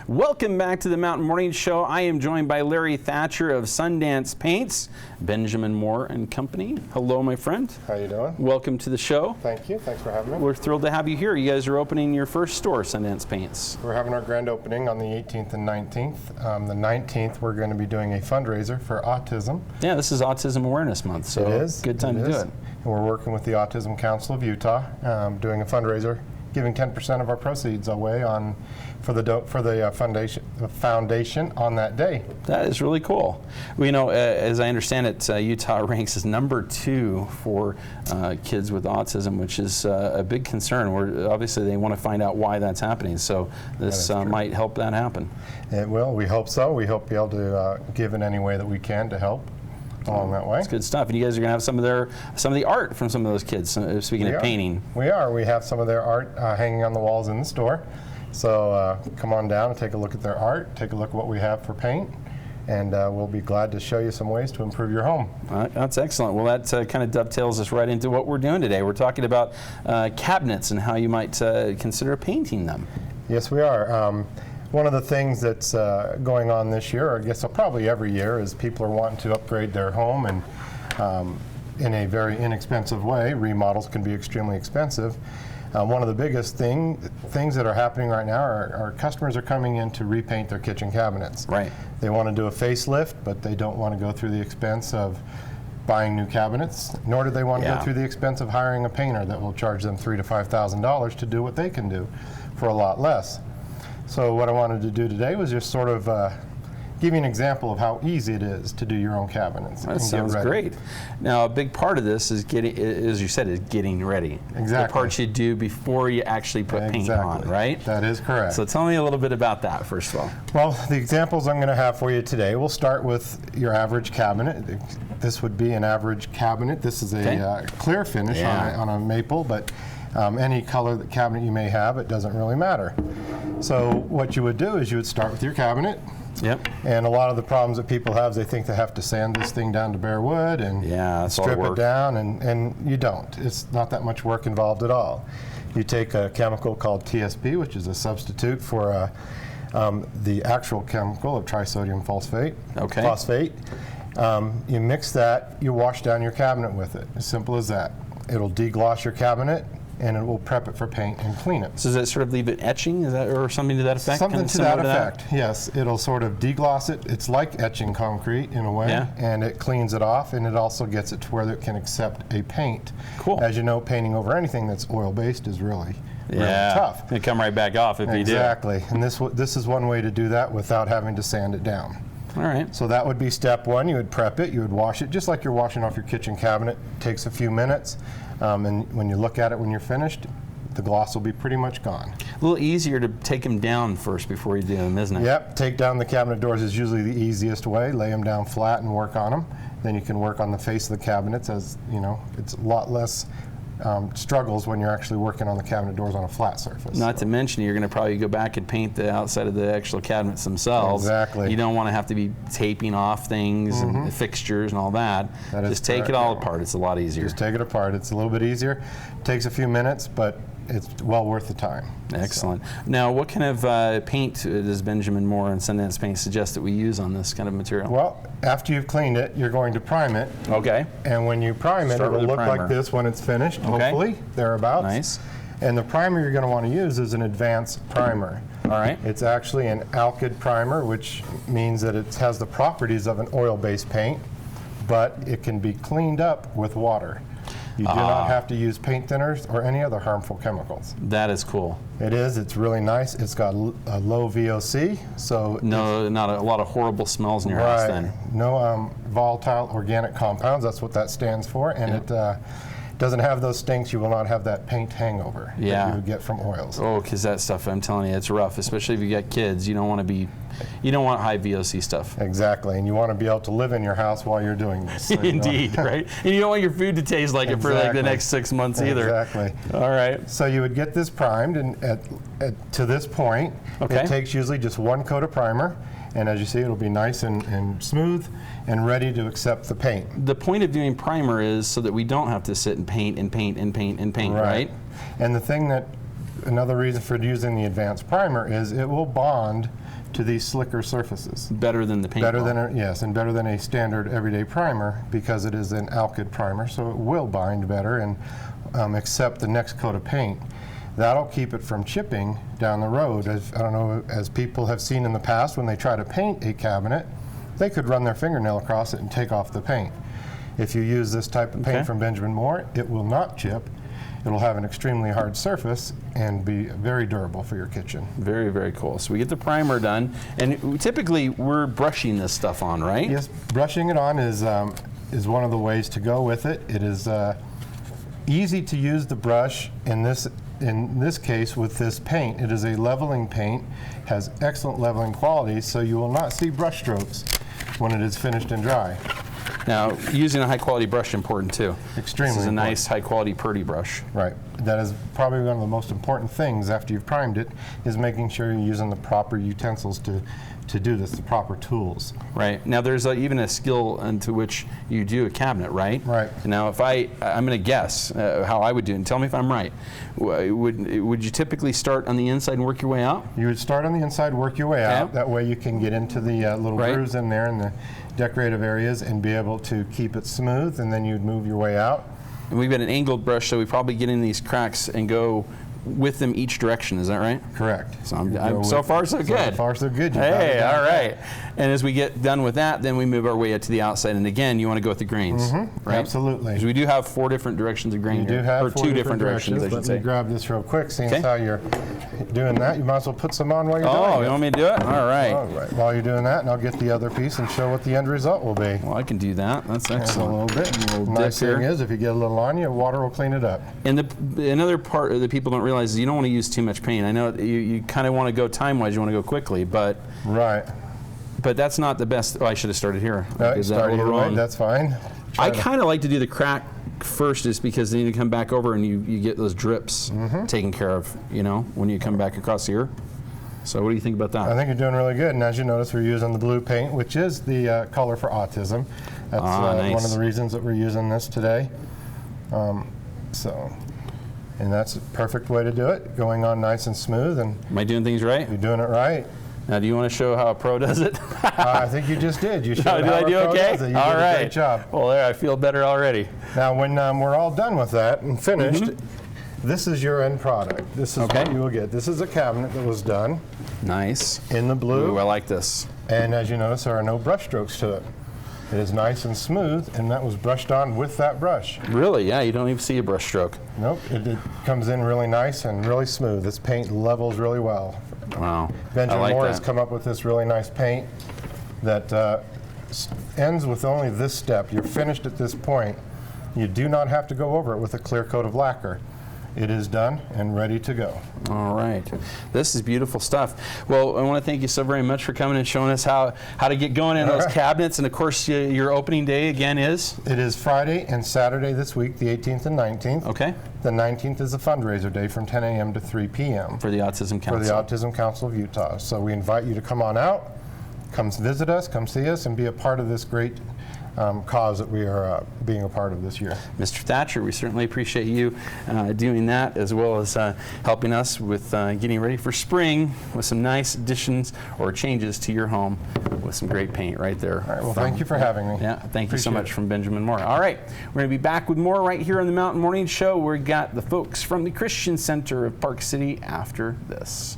Welcome back to the Mountain Morning Show. I am joined by Larry Thatcher of Sundance Paints, Benjamin Moore and Company. Hello, my friend. How you doing? Welcome to the show. Thank you. Thanks for having me. We're thrilled to have you here. You guys are opening your first store, Sundance Paints. We're having our grand opening on the 18th and 19th. The 19th, we're going to be doing a fundraiser for autism. Yeah, this is Autism Awareness Month, so it is. Good time to do it. And we're working with the Autism Council of Utah, doing a fundraiser, giving 10% of our proceeds away for the foundation on that day. That is really cool. Well, you know, as I understand it, Utah ranks as #2 for kids with autism, which is a big concern. Obviously, they want to find out why that's happening, so this might help that happen. It will. We hope so. We hope to be able to give in any way that we can to help along that way. It's good stuff. And you guys are going to have some of the art from some of those kids. Speaking of painting, we have some of their art hanging on the walls in the store. So come on down and take a look at their art, take a look at what we have for paint, and we'll be glad to show you some ways to improve your home. That's excellent. Well, that kind of dovetails us right into what we're doing today. We're talking about cabinets and how you might consider painting them. Yes, we are. One of the things that's going on this year, or I guess probably every year, is people are wanting to upgrade their home and in a very inexpensive way. Remodels can be extremely expensive. One of the biggest things that are happening right now are customers are coming in to repaint their kitchen cabinets. Right. They want to do a facelift, but they don't want to go through the expense of buying new cabinets, nor do they want to go through the expense of hiring a painter that will charge them $3,000 to $5,000 to do what they can do for a lot less. So what I wanted to do today was just sort of give you an example of how easy it is to do your own cabinets. That sounds great. Now, a big part of this is as you said, is getting ready. Exactly. The parts you do before you actually put paint on, right? That is correct. So tell me a little bit about that, first of all. Well, the examples I'm going to have for you today, we'll start with your average cabinet. This would be an average cabinet. This is a clear finish on a maple, but any color cabinet you may have, it doesn't really matter. So what you would do is you would start with your cabinet. Yep. And a lot of the problems that people have is they think they have to sand this thing down to bare wood and strip it down, and you don't. It's not that much work involved at all. You take a chemical called TSP, which is a substitute for the actual chemical of trisodium phosphate. Okay. Phosphate. You mix that, you wash down your cabinet with it. As simple as that. It'll degloss your cabinet, and it will prep it for paint and clean it. So does that sort of leave it etching, or something to that effect? Something to that effect, yes. It'll sort of degloss it. It's like etching concrete in a way, and it cleans it off, and it also gets it to where it can accept a paint. Cool. As you know, painting over anything that's oil-based is really tough. It'll come right back off if you do. Exactly, and this is one way to do that without having to sand it down. All right. So that would be step one. You would prep it, you would wash it, just like you're washing off your kitchen cabinet. It takes a few minutes. And when you look at it when you're finished, the gloss will be pretty much gone. A little easier to take them down first before you do them, isn't it? Yep, take down the cabinet doors is usually the easiest way. Lay them down flat and work on them. Then you can work on the face of the cabinets, as you know, it's a lot less struggles when you're actually working on the cabinet doors on a flat surface. Not to mention, you're going to probably go back and paint the outside of the actual cabinets themselves. Exactly. You don't want to have to be taping off things and fixtures and all that. Just take it all apart. It's a lot easier. Just take it apart. It's a little bit easier. Takes a few minutes, but it's well worth the time. Excellent. Now, what kind of paint does Benjamin Moore and Sundance Paint suggest that we use on this kind of material? Well, after you've cleaned it, you're going to prime it. Okay. And when you prime it, it'll look like this when it's finished, hopefully, thereabouts. Nice. And the primer you're going to want to use is an advanced primer. All right. It's actually an alkyd primer, which means that it has the properties of an oil-based paint, but it can be cleaned up with water. You do not have to use paint thinners or any other harmful chemicals. That is cool. It is. It's really nice. It's got a low VOC, so not a lot of horrible smells in your house then. No volatile organic compounds. That's what that stands for, and it doesn't have those stinks. You will not have that paint hangover that you would get from oils. Oh, because that stuff, I'm telling you, it's rough, especially if you got kids. You don't want high VOC stuff. Exactly, and you want to be able to live in your house while you're doing this. So Indeed, right? And you don't want your food to taste like it for like the next 6 months either. Exactly. All right. So you would get this primed, and to this point, it takes usually just one coat of primer. And as you see, it'll be nice and smooth and ready to accept the paint. The point of doing primer is so that we don't have to sit and paint and paint and paint and paint, right? And the thing that, another reason for using the advanced primer is it will bond to these slicker surfaces. Better than the paint. Better than yes, and better than a standard everyday primer because it is an alkyd primer, so it will bind better and accept the next coat of paint. That'll keep it from chipping down the road. As, I don't know, as people have seen in the past, when they try to paint a cabinet, they could run their fingernail across it and take off the paint. If you use this type of paint from Benjamin Moore, it will not chip. It'll have an extremely hard surface and be very durable for your kitchen. Very, very cool. So we get the primer done, and typically we're brushing this stuff on, right? Yes, brushing it on is one of the ways to go with it. It is easy to use the brush in this case with this paint. It is a leveling paint, has excellent leveling qualities, so you will not see brush strokes when it is finished and dry. Now, using a high-quality brush is important too. Extremely This is a important. nice, high-quality Purdy brush. Right. That is probably one of the most important things after you've primed it, is making sure you're using the proper utensils to do this, the proper tools. Right. Now, there's even a skill into which you do a cabinet, right? Right. Now, if I'm going to guess how I would do it, and tell me if I'm right. Would you typically start on the inside and work your way out? You would start on the inside, work your way out. That way you can get into the little grooves in there and the decorative areas and be able to keep it smooth, and then you'd move your way out. And we've got an angled brush, so we probably get in these cracks and go with them each direction. Is that right? Correct. So so far so good. So far so good. Hey, all right. And as we get done with that, then we move our way out to the outside. And again, you want to go with the grains, right? Absolutely. Because we do have 4 different directions of grain You here. do have or 4 two different directions, I should Let say. me grab this real quick, seeing as how you're doing that. You might as well put some on while you're doing Oh, it. you want me to do it? All right. All right. While you're doing that, and I'll get the other piece and show what the end result will be. Well, I can do that. That's Just a excellent. little bit. A little Nice dip thing here. is, if you get a little on you, water will clean it up. And another part that people don't realize is you don't want to use too much paint. I know you kind of want to go time-wise, you want to go quickly, but that's not the best. Oh, I should have started here. No, start either way, that's fine. I kind of like to do the crack first, just because then you come back over and you get those drips taken care of, when you come back across here. So what do you think about that? I think you're doing really good, and as you notice, we're using the blue paint, which is the color for autism. That's nice. one of the reasons that we're using this today. And that's a perfect way to do it, going on nice and smooth, and Am I doing things right? you're doing it right. Now, do you want to show how a pro does it? I think you just did. You showed Did how I a do pro okay? does it. You All did right. a great job. Well, there, I feel better already. Now, when we're all done with that and finished, this is your end product. This is what you will get. This is a cabinet that was done Nice. in the blue. Ooh, I like this. And as you notice, there are no brush strokes to it. It is nice and smooth, and that was brushed on with that brush. Really? Yeah, you don't even see a brush stroke. Nope, it comes in really nice and really smooth. This paint levels really well. Wow. Benjamin I like Moore that. has come up with this really nice paint that ends with only this step. You're finished at this point. You do not have to go over it with a clear coat of lacquer. It is done and ready to go. All right. This is beautiful stuff. Well, I want to thank you so very much for coming and showing us how to get going in those cabinets. And of course, your opening day again is? It is Friday and Saturday this week, the 18th and 19th. Okay. The 19th is a fundraiser day from 10 a.m. to 3 p.m. For the Autism Council. For the Autism Council of Utah. So we invite you to come on out, come visit us, come see us, and be a part of this great cause that we are being a part of this year. Mr. Thatcher, we certainly appreciate you doing that, as well as helping us with getting ready for spring with some nice additions or changes to your home with some great paint right there. All right, well, thank you for having me. Yeah, thank you so Appreciate much it. from Benjamin Moore. All right, we're going to be back with more right here on the Mountain Morning Show. We've got the folks from the Christian Center of Park City after this.